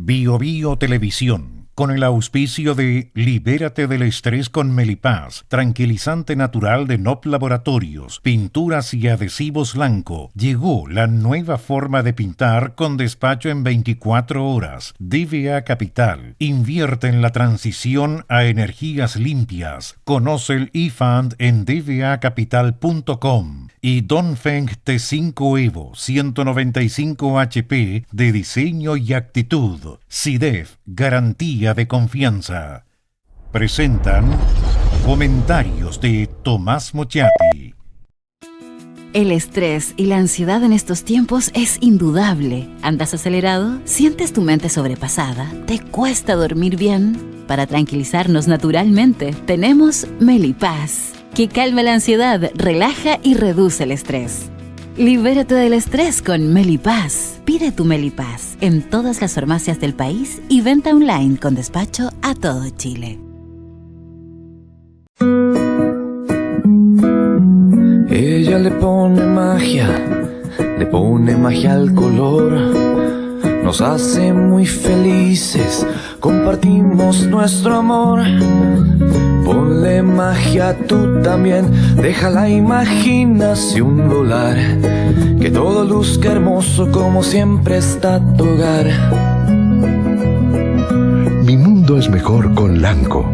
Bio Bio Televisión, con el auspicio de Libérate del estrés con Melipaz, tranquilizante natural de NOP Laboratorios, pinturas y adhesivos Lanco. Llegó la nueva forma de pintar con despacho en 24 horas. DVA Capital, invierte en la transición a energías limpias. Conoce el eFund en dvacapital.com. Y Dongfeng T5 Evo 195 HP de diseño y actitud. SIDEF, garantía de confianza. Presentan comentarios de Tomás Mochati. El estrés y la ansiedad en estos tiempos es indudable. ¿Andas acelerado? ¿Sientes tu mente sobrepasada? ¿Te cuesta dormir bien? Para tranquilizarnos naturalmente, tenemos Melipaz, que calma la ansiedad, relaja y reduce el estrés. Libérate del estrés con Melipaz. Pide tu Melipaz en todas las farmacias del país y venta online con despacho a todo Chile. Ella le pone magia al color. Nos hace muy felices, compartimos nuestro amor. Ponle magia tú también, deja la imaginación volar. Que todo luzca hermoso como siempre está tu hogar. Mi mundo es mejor con Lanco.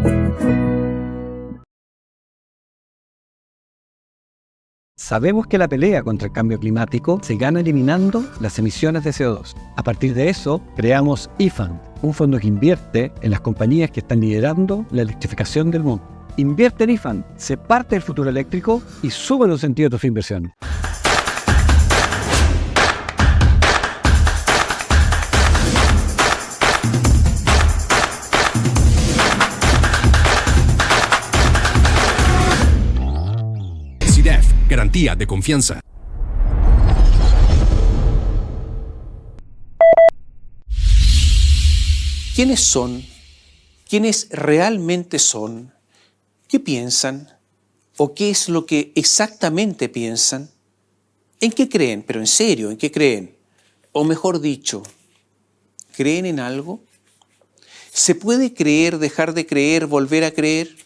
Sabemos que la pelea contra el cambio climático se gana eliminando las emisiones de CO2. A partir de eso, creamos eFund, un fondo que invierte en las compañías que están liderando la electrificación del mundo. Invierte en eFund, sé parte del futuro eléctrico y sube los sentidos de tu inversión. SIDEF, garantía de confianza. ¿Quiénes son? ¿Quiénes realmente son? ¿Qué piensan? ¿O qué es lo que exactamente piensan? ¿En qué creen? Pero en serio, ¿en qué creen? O mejor dicho, ¿creen en algo? ¿Se puede creer, dejar de creer, volver a creer?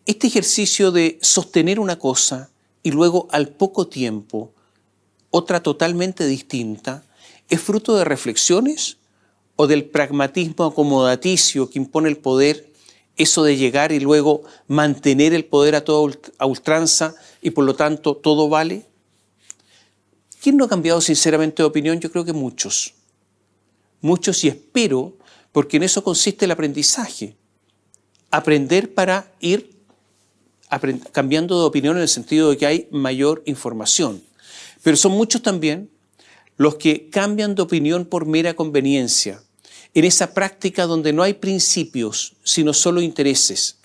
Este ejercicio de sostener una cosa y luego al poco tiempo otra totalmente distinta, ¿es fruto de reflexiones o del pragmatismo acomodaticio que impone el poder, eso de llegar y luego mantener el poder a ultranza y por lo tanto todo vale? ¿Quién no ha cambiado sinceramente de opinión? Yo creo que muchos. Muchos, y espero, porque en eso consiste el aprendizaje. Aprender para ir cambiando de opinión en el sentido de que hay mayor información. Pero son muchos también los que cambian de opinión por mera conveniencia, en esa práctica donde no hay principios, sino solo intereses.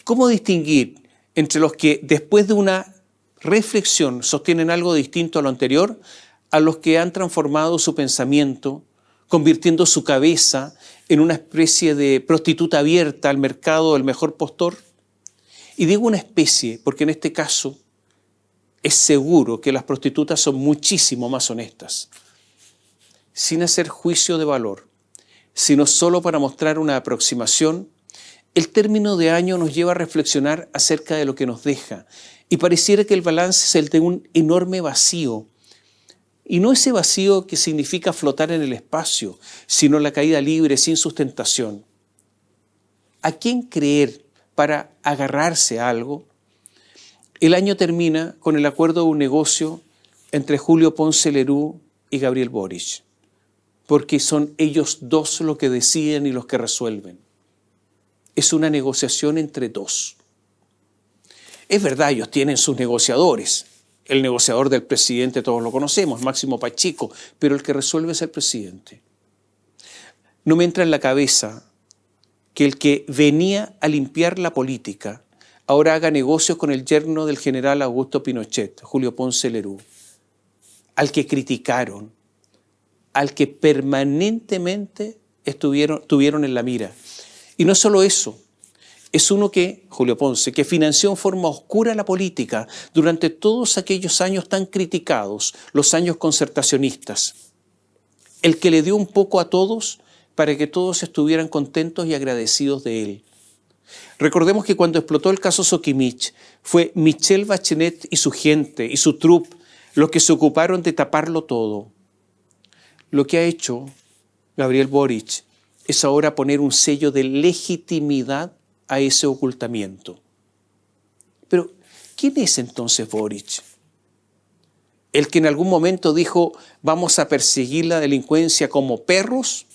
¿Cómo distinguir entre los que después de una reflexión sostienen algo distinto a lo anterior, a los que han transformado su pensamiento, convirtiendo su cabeza en una especie de prostituta abierta al mercado del mejor postor? Y digo una especie porque en este caso es seguro que las prostitutas son muchísimo más honestas. Sin hacer juicio de valor, sino solo para mostrar una aproximación, el término de año nos lleva a reflexionar acerca de lo que nos deja y pareciera que el balance es el de un enorme vacío. Y no ese vacío que significa flotar en el espacio, sino la caída libre sin sustentación. ¿A quién creer para agarrarse a algo? El año termina con el acuerdo de un negocio entre Julio Ponce Lerú y Gabriel Boric, porque son ellos dos los que deciden y los que resuelven. Es una negociación entre dos. Es verdad, ellos tienen sus negociadores. El negociador del presidente todos lo conocemos, Máximo Pacheco, pero el que resuelve es el presidente. No me entra en la cabeza que el que venía a limpiar la política ahora haga negocios con el yerno del general Augusto Pinochet, Julio Ponce Lerú, al que criticaron, al que permanentemente tuvieron en la mira. Y no solo eso, es uno que, Julio Ponce, que financió en forma oscura la política durante todos aquellos años tan criticados, los años concertacionistas. el que le dio un poco a todos para que todos estuvieran contentos y agradecidos de él. Recordemos que cuando explotó el caso Sokimich, fue Michelle Bachelet y su gente y su troupe los que se ocuparon de taparlo todo. Lo que ha hecho Gabriel Boric es ahora poner un sello de legitimidad a ese ocultamiento. Pero, ¿quién es entonces Boric? ¿El que en algún momento dijo vamos a perseguir la delincuencia como perros?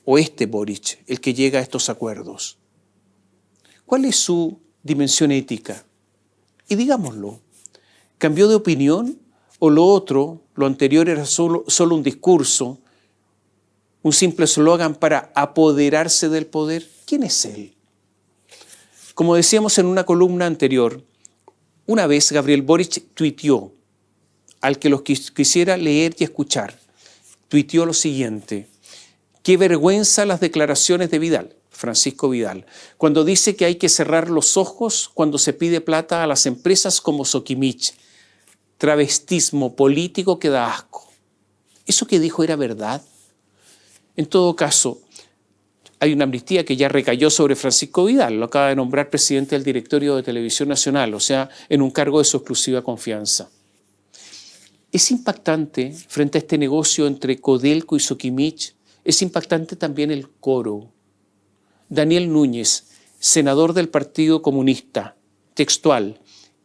¿O este Boric, el que llega a estos acuerdos? ¿Cuál es su dimensión ética? Y digámoslo, ¿cambió de opinión o lo otro, lo anterior era solo un discurso, un simple eslogan para apoderarse del poder? ¿Quién es él? Como decíamos en una columna anterior, una vez Gabriel Boric tuiteó, al que los quisiera leer y escuchar, tuiteó lo siguiente: qué vergüenza las declaraciones de Vidal, Francisco Vidal, cuando dice que hay que cerrar los ojos cuando se pide plata a las empresas como Sokimich. Travestismo político que da asco. ¿Eso que dijo era verdad? En todo caso, hay una amnistía que ya recayó sobre Francisco Vidal, lo acaba de nombrar presidente del directorio de Televisión Nacional, o sea, en un cargo de su exclusiva confianza. Es impactante, frente a este negocio entre Codelco y Sokimich, es impactante también el coro. Daniel Núñez, senador del Partido Comunista, textual: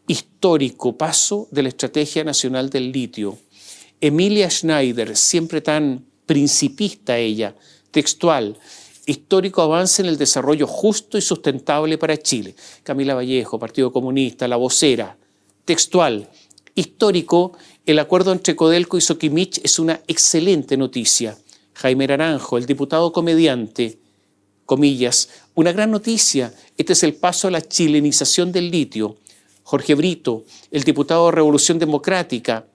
histórico paso de la Estrategia Nacional del Litio. Emilia Schneider, siempre tan principista ella, textual: histórico avance en el desarrollo justo y sustentable para Chile. Camila Vallejo, Partido Comunista, La Vocera, textual: histórico, el acuerdo entre Codelco y Sokimich es una excelente noticia. Jaime Naranjo, el diputado comediante, comillas, una gran noticia, este es el paso a la chilenización del litio. Jorge Brito, el diputado de Revolución Democrática,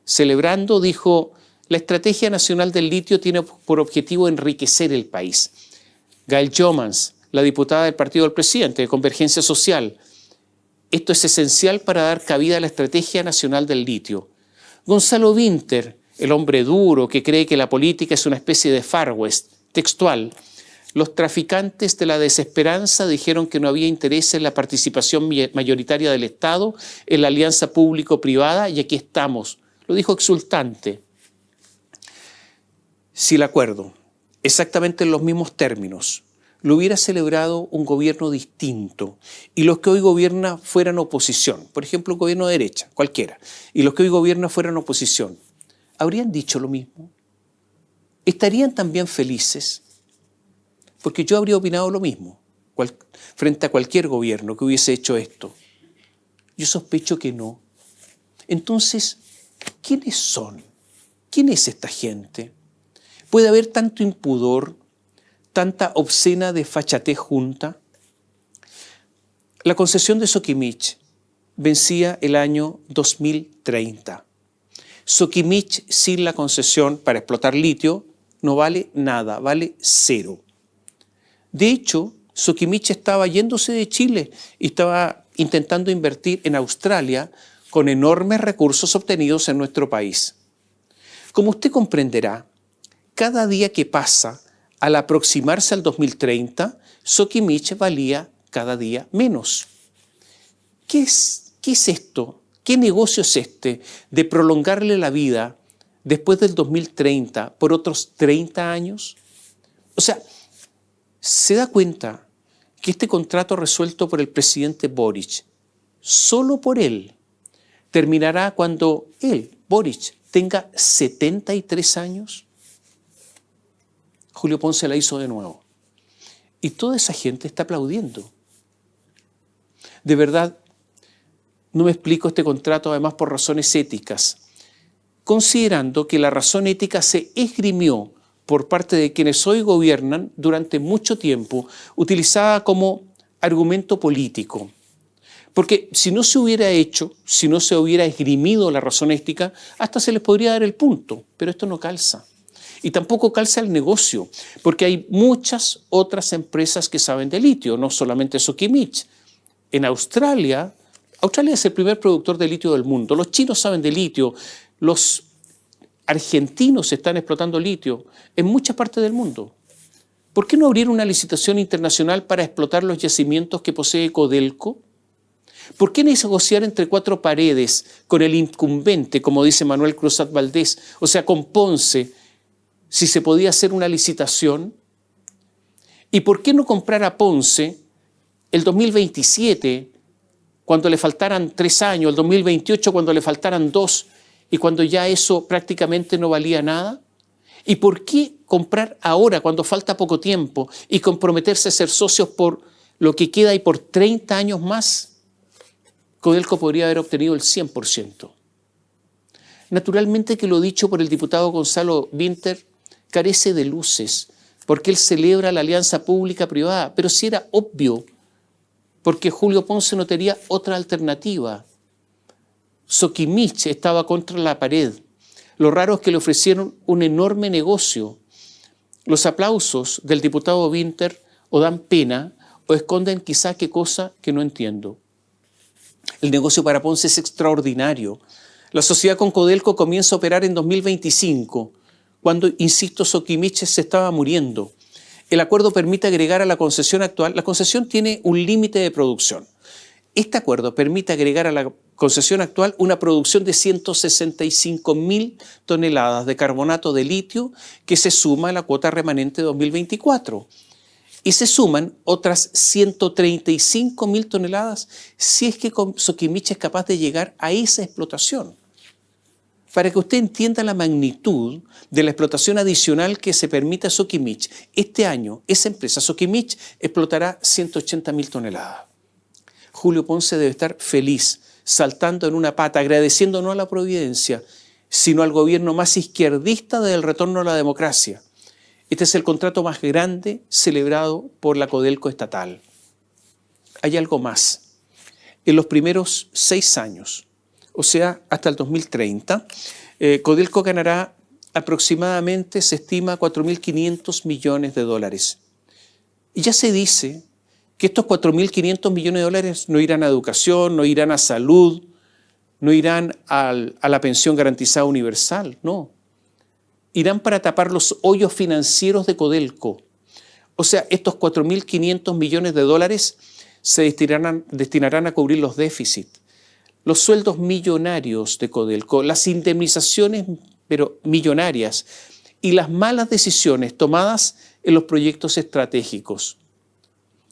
celebrando, dijo, la Estrategia Nacional del Litio tiene por objetivo enriquecer el país. Gail Jomans, la diputada del Partido del Presidente, de Convergencia Social, esto es esencial para dar cabida a la Estrategia Nacional del Litio. Gonzalo Winter, el hombre duro que cree que la política es una especie de Far West, textual: los traficantes de la desesperanza dijeron que no había interés en la participación mayoritaria del Estado en la alianza público-privada y aquí estamos. Lo dijo exultante. Si el acuerdo, exactamente en los mismos términos, lo hubiera celebrado un gobierno distinto y los que hoy gobiernan fueran oposición, por ejemplo, un gobierno de derecha, cualquiera, y los que hoy gobiernan fueran oposición, ¿habrían dicho lo mismo? ¿Estarían también felices? Porque yo habría opinado lo mismo frente a cualquier gobierno que hubiese hecho esto. Yo sospecho que no. Entonces, ¿quiénes son? ¿Quién es esta gente? ¿Puede haber tanto impudor, tanta obscena desfachatez junta? La concesión de Sokimich vencía el año 2030. Sokimich sin la concesión para explotar litio no vale nada, vale cero. De hecho, Sokimich estaba yéndose de Chile y estaba intentando invertir en Australia con enormes recursos obtenidos en nuestro país. Como usted comprenderá, cada día que pasa, al aproximarse al 2030, Sokimich valía cada día menos. ¿Qué es esto? ¿Qué negocio es este de prolongarle la vida después del 2030 por otros 30 años? O sea, ¿se da cuenta que este contrato resuelto por el presidente Boric, solo por él, terminará cuando él, Boric, tenga 73 años? Julio Ponce la hizo de nuevo. Y toda esa gente está aplaudiendo. De verdad, no me explico este contrato además por razones éticas, considerando que la razón ética se esgrimió por parte de quienes hoy gobiernan durante mucho tiempo, utilizada como argumento político. Porque si no se hubiera hecho, si no se hubiera esgrimido la razón ética, hasta se les podría dar el punto, pero esto no calza. Y tampoco calza el negocio, porque hay muchas otras empresas que saben de litio, no solamente Sokimich. En Australia es el primer productor de litio del mundo, los chinos saben de litio, los argentinos están explotando litio en muchas partes del mundo. ¿Por qué no abrir una licitación internacional para explotar los yacimientos que posee Codelco? ¿Por qué negociar entre cuatro paredes con el incumbente, como dice Manuel Cruzat Valdés, o sea, con Ponce, si se podía hacer una licitación? ¿Y por qué no comprar a Ponce el 2027, cuando le faltaran 3 años, el 2028, cuando le faltaran 2, y cuando ya eso prácticamente no valía nada? ¿Y por qué comprar ahora, cuando falta poco tiempo, y comprometerse a ser socios por lo que queda y por 30 años más? Codelco podría haber obtenido el 100%. Naturalmente que lo dicho por el diputado Gonzalo Winter carece de luces, porque él celebra la alianza pública-privada, pero sí era obvio, porque Julio Ponce no tenía otra alternativa. Soquimich estaba contra la pared. Lo raro es que le ofrecieron un enorme negocio. Los aplausos del diputado Winter o dan pena o esconden quizá qué cosa que no entiendo. El negocio para Ponce es extraordinario. La sociedad con Codelco comienza a operar en 2025, cuando, insisto, Soquimich se estaba muriendo. El acuerdo permite agregar a la concesión actual, la concesión tiene un límite de producción. Este acuerdo permite agregar a la concesión actual una producción de 165.000 toneladas de carbonato de litio que se suma a la cuota remanente de 2024. Y se suman otras 135.000 toneladas si es que Soquimich es capaz de llegar a esa explotación. Para que usted entienda la magnitud de la explotación adicional que se permite a Soquimich, este año esa empresa Soquimich explotará 180.000 toneladas. Julio Ponce debe estar feliz, saltando en una pata, agradeciendo no a la providencia, sino al gobierno más izquierdista del retorno a la democracia. Este es el contrato más grande celebrado por la Codelco estatal. Hay algo más. En los primeros 6 años, o sea, hasta el 2030, Codelco ganará aproximadamente, se estima, 4.500 millones de dólares. Y ya se dice que estos 4.500 millones de dólares no irán a educación, no irán a salud, no irán a la pensión garantizada universal, no. Irán para tapar los hoyos financieros de Codelco. O sea, estos 4.500 millones de dólares se destinarán a cubrir los déficits, los sueldos millonarios de Codelco, las indemnizaciones pero millonarias y las malas decisiones tomadas en los proyectos estratégicos.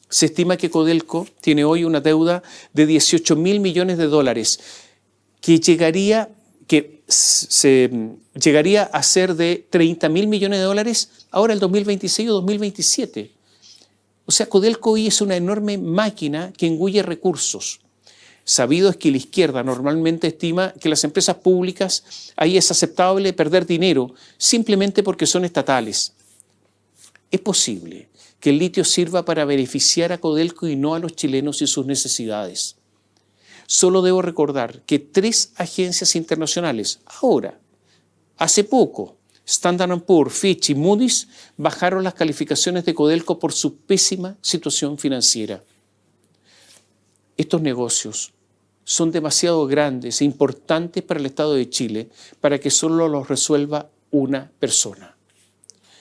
Se estima que Codelco tiene hoy una deuda de 18.000 millones de dólares que llegaría a ser de 30.000 millones de dólares ahora el 2026 o 2027. O sea, Codelco hoy es una enorme máquina que engulle recursos. Sabido es que la izquierda normalmente estima que las empresas públicas ahí es aceptable perder dinero simplemente porque son estatales. Es posible que el litio sirva para beneficiar a Codelco y no a los chilenos y sus necesidades. Solo debo recordar que 3 agencias internacionales, ahora, hace poco, Standard & Poor's, Fitch y Moody's, bajaron las calificaciones de Codelco por su pésima situación financiera. Estos negocios son demasiado grandes e importantes para el Estado de Chile para que solo los resuelva una persona.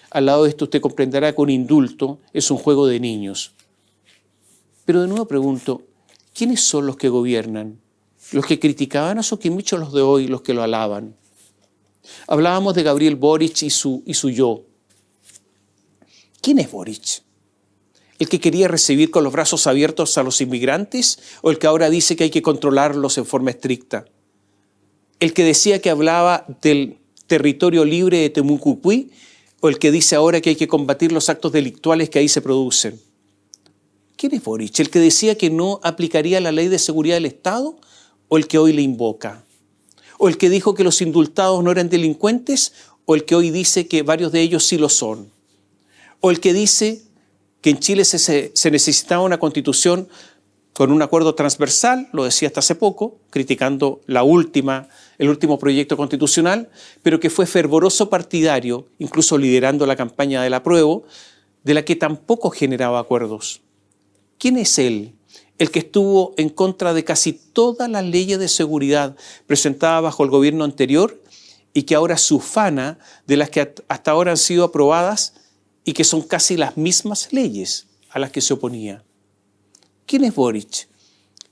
Al lado de esto usted comprenderá que un indulto es un juego de niños. Pero de nuevo pregunto, ¿quiénes son los que gobiernan? ¿Los que criticaban a Soquimich o los de hoy, los que lo alaban? Hablábamos de Gabriel Boric y su yo. ¿Quién es Boric? ¿El que quería recibir con los brazos abiertos a los inmigrantes o el que ahora dice que hay que controlarlos en forma estricta? ¿El que decía que hablaba del territorio libre de Temucuicui o el que dice ahora que hay que combatir los actos delictuales que ahí se producen? ¿Quién es Boric? ¿El que decía que no aplicaría la ley de seguridad del Estado o el que hoy le invoca? ¿O el que dijo que los indultados no eran delincuentes o el que hoy dice que varios de ellos sí lo son? ¿O el que dice que en Chile se necesitaba una constitución con un acuerdo transversal, lo decía hasta hace poco, criticando el último proyecto constitucional, pero que fue fervoroso partidario, incluso liderando la campaña del apruebo, de la que tampoco generaba acuerdos? ¿Quién es él? El que estuvo en contra de casi todas las leyes de seguridad presentadas bajo el gobierno anterior y que ahora se ufana de las que hasta ahora han sido aprobadas y que son casi las mismas leyes a las que se oponía. ¿Quién es Boric?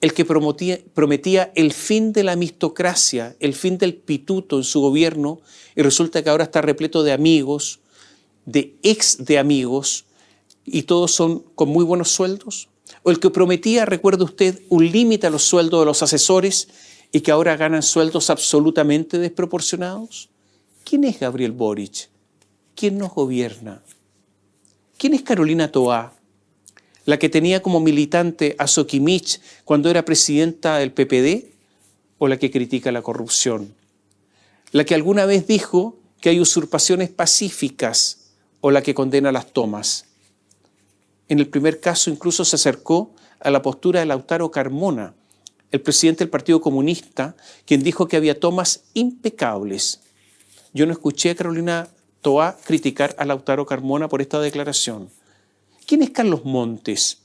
El que prometía el fin de la mistocracia, el fin del pituto en su gobierno, y resulta que ahora está repleto de amigos, de ex de amigos, y todos son con muy buenos sueldos. O el que prometía, recuerde usted, un límite a los sueldos de los asesores y que ahora ganan sueldos absolutamente desproporcionados. ¿Quién es Gabriel Boric? ¿Quién nos gobierna? ¿Quién es Carolina Toá? ¿La que tenía como militante a Soquimich cuando era presidenta del PPD? ¿O la que critica la corrupción? ¿La que alguna vez dijo que hay usurpaciones pacíficas? ¿O la que condena las tomas? En el primer caso incluso se acercó a la postura de Lautaro Carmona, el presidente del Partido Comunista, quien dijo que había tomas impecables. Yo no escuché a Carolina Toá criticar a Lautaro Carmona por esta declaración. ¿Quién es Carlos Montes?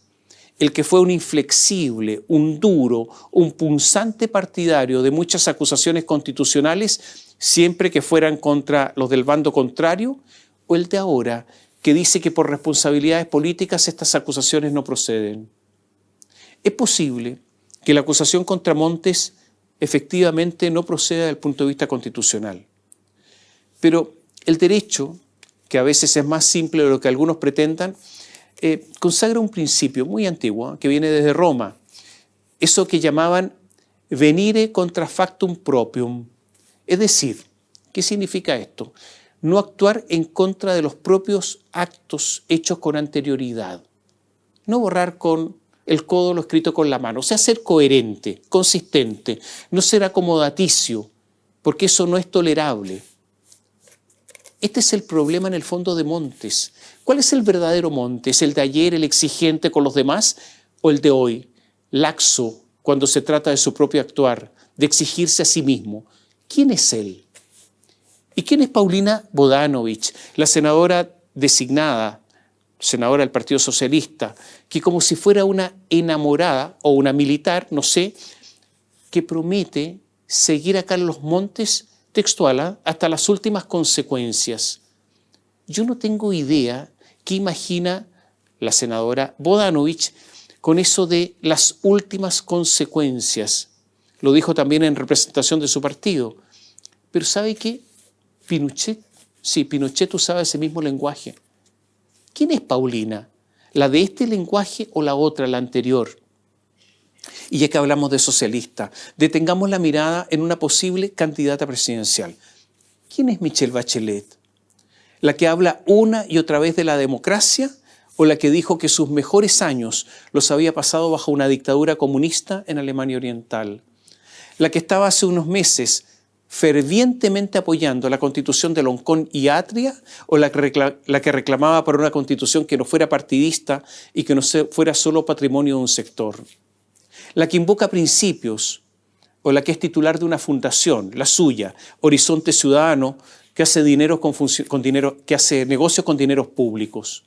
El que fue un inflexible, un duro, un punzante partidario de muchas acusaciones constitucionales, siempre que fueran contra los del bando contrario, o el de ahora, que dice que por responsabilidades políticas estas acusaciones no proceden. Es posible que la acusación contra Montes efectivamente no proceda desde el punto de vista constitucional. Pero el derecho, que a veces es más simple de lo que algunos pretendan, consagra un principio muy antiguo que viene desde Roma, eso que llamaban venire contra factum proprium. Es decir, ¿qué significa esto? No actuar en contra de los propios actos hechos con anterioridad. No borrar con el codo lo escrito con la mano. O sea, ser coherente, consistente, no ser acomodaticio, porque eso no es tolerable. Este es el problema en el fondo de Montes. ¿Cuál es el verdadero Montes? ¿El de ayer, el exigente con los demás? ¿O el de hoy, laxo cuando se trata de su propio actuar, de exigirse a sí mismo? ¿Quién es él? ¿Y quién es Paulina Bodanovich, la senadora designada, senadora del Partido Socialista, que como si fuera una enamorada o una militar, no sé, que promete seguir a Carlos Montes textual, hasta las últimas consecuencias? Yo no tengo idea qué imagina la senadora Bodanovich con eso de las últimas consecuencias. Lo dijo también en representación de su partido. Pero ¿sabe qué? Pinochet usaba ese mismo lenguaje. ¿Quién es Paulina? ¿La de este lenguaje o la otra, la anterior? Y ya que hablamos de socialista, detengamos la mirada en una posible candidata presidencial. ¿Quién es Michelle Bachelet? ¿La que habla una y otra vez de la democracia o la que dijo que sus mejores años los había pasado bajo una dictadura comunista en Alemania Oriental? ¿La que estaba hace unos meses fervientemente apoyando la constitución de Loncón y Atria o la que reclamaba por una constitución que no fuera partidista y que no fuera solo patrimonio de un sector? ¿La que invoca principios o la que es titular de una fundación, la suya, Horizonte Ciudadano, que hace negocios con dineros públicos?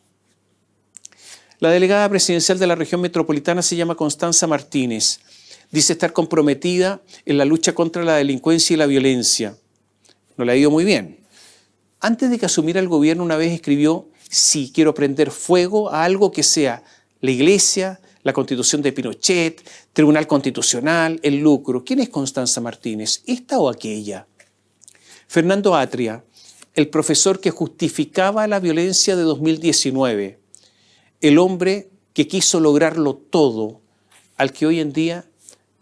La delegada presidencial de la región metropolitana se llama Constanza Martínez. Dice estar comprometida en la lucha contra la delincuencia y la violencia. No le ha ido muy bien. Antes de que asumiera el gobierno, una vez escribió: sí, quiero prender fuego a algo que sea la iglesia, la constitución de Pinochet, Tribunal Constitucional, el lucro. ¿Quién es Constanza Martínez? ¿Esta o aquella? Fernando Atria, el profesor que justificaba la violencia de 2019, el hombre que quiso lograrlo todo, al que hoy en día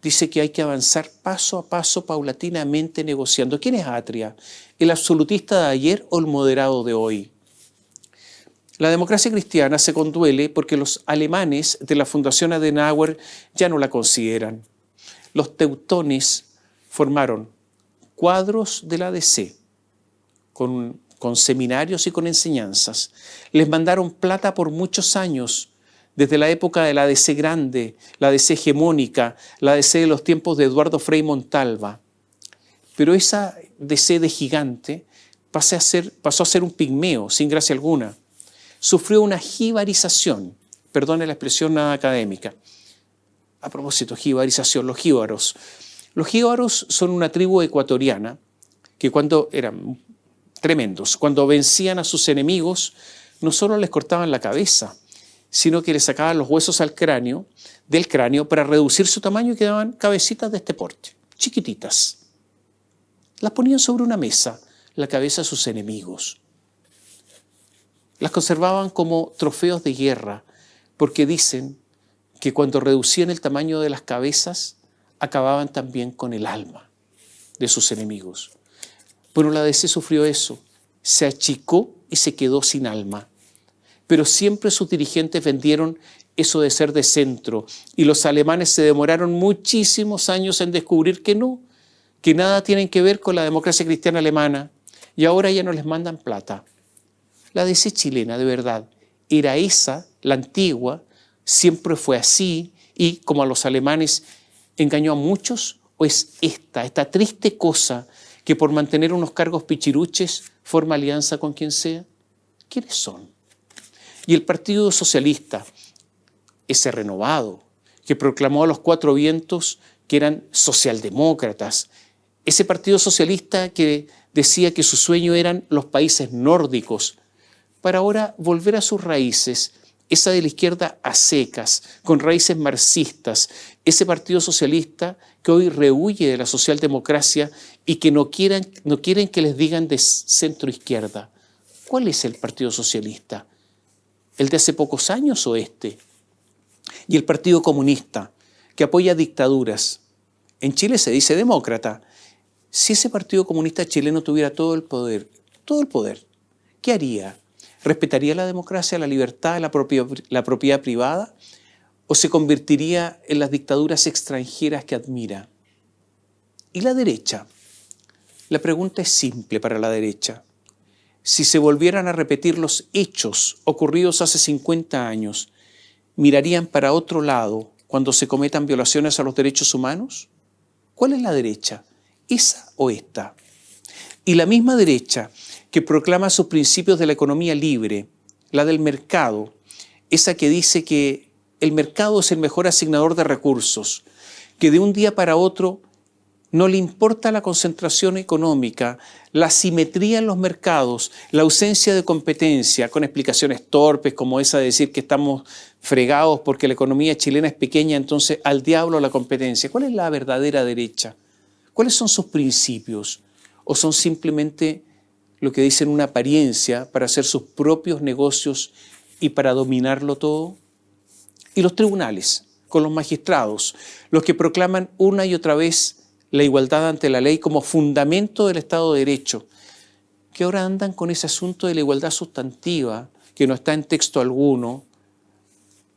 dice que hay que avanzar paso a paso, paulatinamente, negociando. ¿Quién es Atria? ¿El absolutista de ayer o el moderado de hoy? La democracia cristiana se conduele porque los alemanes de la Fundación Adenauer ya no la consideran. Los teutones formaron cuadros de la ADC con seminarios y con enseñanzas. Les mandaron plata por muchos años, desde la época de la ADC grande, la ADC hegemónica, la ADC de los tiempos de Eduardo Frei Montalva. Pero esa ADC de gigante pasó a ser un pigmeo, sin gracia alguna. Sufrió una jibarización, perdone la expresión nada académica. A propósito, jibarización, los jíbaros. Los jíbaros son una tribu ecuatoriana que cuando eran tremendos, cuando vencían a sus enemigos, no solo les cortaban la cabeza, sino que les sacaban los huesos del cráneo para reducir su tamaño y quedaban cabecitas de este porte, chiquititas. Las ponían sobre una mesa, la cabeza de sus enemigos. Las conservaban como trofeos de guerra, porque dicen que cuando reducían el tamaño de las cabezas, acababan también con el alma de sus enemigos. Bueno, la ADC sufrió eso, se achicó y se quedó sin alma. Pero siempre sus dirigentes vendieron eso de ser de centro, y los alemanes se demoraron muchísimos años en descubrir que no, que nada tienen que ver con la democracia cristiana alemana, y ahora ya no les mandan plata. La ADC chilena, de verdad, era esa, la antigua, siempre fue así, y como a los alemanes engañó a muchos, o es esta triste cosa que por mantener unos cargos pichiruches forma alianza con quien sea. ¿Quiénes son? Y el Partido Socialista, ese renovado, que proclamó a los cuatro vientos que eran socialdemócratas, ese Partido Socialista que decía que su sueño eran los países nórdicos, para ahora volver a sus raíces, esa de la izquierda a secas, con raíces marxistas, ese Partido Socialista que hoy rehuye de la socialdemocracia y que no quieren que les digan de centro-izquierda. ¿Cuál es el Partido Socialista? ¿El de hace pocos años o este? Y el Partido Comunista, que apoya dictaduras. En Chile se dice demócrata. Si ese Partido Comunista chileno tuviera todo el poder, ¿qué haría? ¿Respetaría la democracia, la libertad, la propiedad privada? ¿O se convertiría en las dictaduras extranjeras que admira? ¿Y la derecha? La pregunta es simple para la derecha. Si se volvieran a repetir los hechos ocurridos hace 50 años, ¿mirarían para otro lado cuando se cometan violaciones a los derechos humanos? ¿Cuál es la derecha? ¿Esa o esta? Y la misma derecha que proclama sus principios de la economía libre, la del mercado, esa que dice que el mercado es el mejor asignador de recursos, que de un día para otro no le importa la concentración económica, la asimetría en los mercados, la ausencia de competencia, con explicaciones torpes como esa de decir que estamos fregados porque la economía chilena es pequeña, entonces al diablo la competencia. ¿Cuál es la verdadera derecha? ¿Cuáles son sus principios? ¿O son simplemente lo que dicen una apariencia para hacer sus propios negocios y para dominarlo todo? Y los tribunales, con los magistrados, los que proclaman una y otra vez la igualdad ante la ley como fundamento del Estado de Derecho, que ahora andan con ese asunto de la igualdad sustantiva, que no está en texto alguno,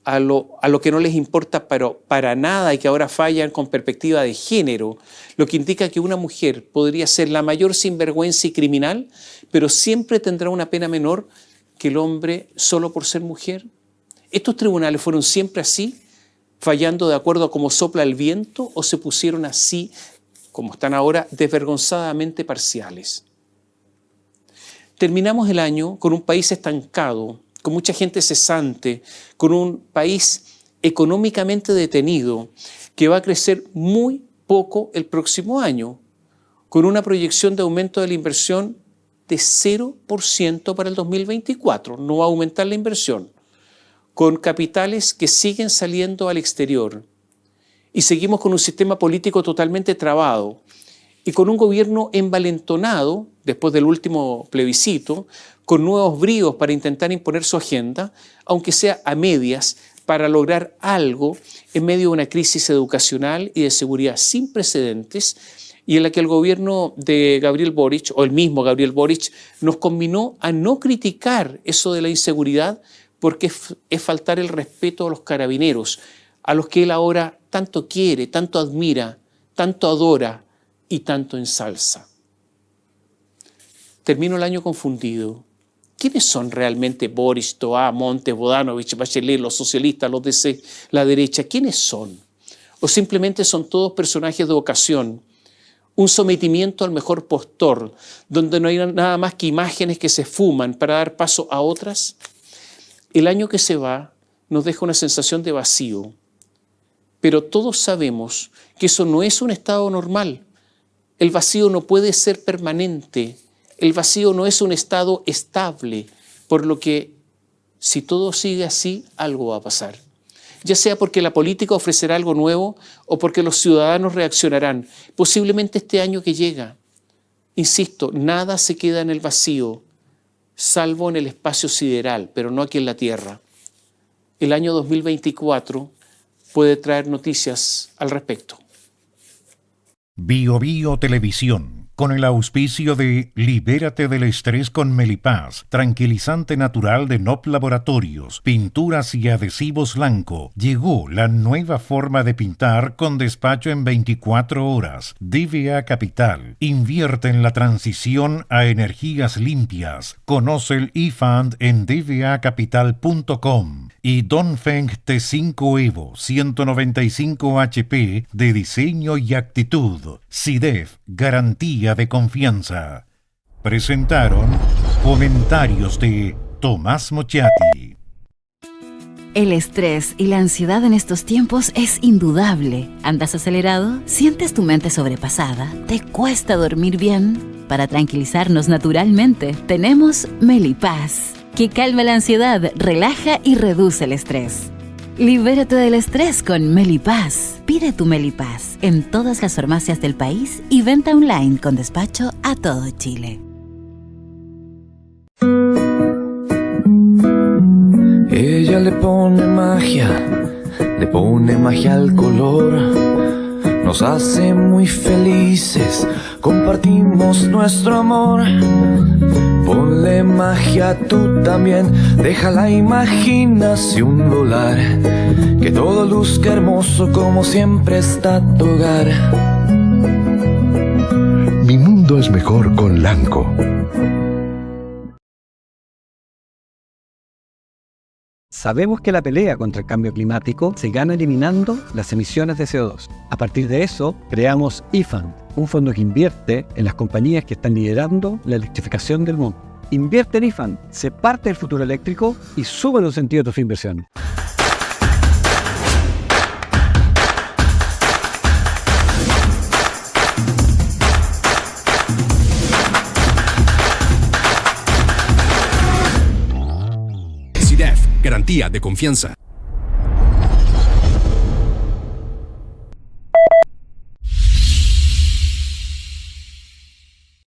a lo que no les importa para nada y que ahora fallan con perspectiva de género, lo que indica que una mujer podría ser la mayor sinvergüenza y criminal, pero siempre tendrá una pena menor que el hombre solo por ser mujer. ¿Estos tribunales fueron siempre así, fallando de acuerdo a cómo sopla el viento, o se pusieron así, como están ahora, desvergonzadamente parciales? Terminamos el año con un país estancado, con mucha gente cesante, con un país económicamente detenido, que va a crecer muy poco el próximo año, con una proyección de aumento de la inversión de 0% para el 2024. No va a aumentar la inversión, con capitales que siguen saliendo al exterior. Y seguimos con un sistema político totalmente trabado y con un gobierno envalentonado, después del último plebiscito, con nuevos bríos para intentar imponer su agenda, aunque sea a medias, para lograr algo en medio de una crisis educacional y de seguridad sin precedentes, y en la que el gobierno de Gabriel Boric, o el mismo Gabriel Boric, nos conminó a no criticar eso de la inseguridad, porque es faltar el respeto a los carabineros, a los que él ahora tanto quiere, tanto admira, tanto adora y tanto ensalza. Termino el año confundido. ¿Quiénes son realmente Boris, Toá, Montes, Bodanovich, Bachelet, los socialistas, los DC, la derecha? ¿Quiénes son? ¿O simplemente son todos personajes de ocasión? Un sometimiento al mejor postor, donde no hay nada más que imágenes que se fuman para dar paso a otras. El año que se va nos deja una sensación de vacío, pero todos sabemos que eso no es un estado normal, El vacío no puede ser permanente. El vacío no es un estado estable, por lo que si todo sigue así, algo va a pasar. Ya sea porque la política ofrecerá algo nuevo o porque los ciudadanos reaccionarán, posiblemente este año que llega. Insisto, nada se queda en el vacío, salvo en el espacio sideral, pero no aquí en la Tierra. El año 2024 puede traer noticias al respecto. Bio Bio Televisión, con el auspicio de Libérate del estrés con Melipaz, tranquilizante natural de NOP Laboratorios, pinturas y adhesivos Lanco, llegó la nueva forma de pintar con despacho en 24 horas. DVA Capital, invierte en la transición a energías limpias. Conoce el eFund en dvacapital.com. Y Dongfeng T5 Evo 195 HP de diseño y actitud. SIDEF, garantía de confianza. Presentaron comentarios de Tomás Mochiati. El estrés y la ansiedad en estos tiempos es indudable. ¿Andas acelerado? ¿Sientes tu mente sobrepasada? ¿Te cuesta dormir bien? Para tranquilizarnos naturalmente, tenemos Melipaz, que calma la ansiedad, relaja y reduce el estrés. Libérate del estrés con Melipaz. Pide tu Melipaz en todas las farmacias del país y venta online con despacho a todo Chile. Ella le pone magia al color. Nos hace muy felices, compartimos nuestro amor. Ponle magia tú también, deja la imaginación volar. Que todo luzca hermoso como siempre está tu hogar. Mi mundo es mejor con Lanco. Sabemos que la pelea contra el cambio climático se gana eliminando las emisiones de CO2. A partir de eso, creamos eFund, un fondo que invierte en las compañías que están liderando la electrificación del mundo. Invierte en eFund, sé parte del futuro eléctrico y súbele un sentido a tu inversión. SIDEF, garantía de confianza.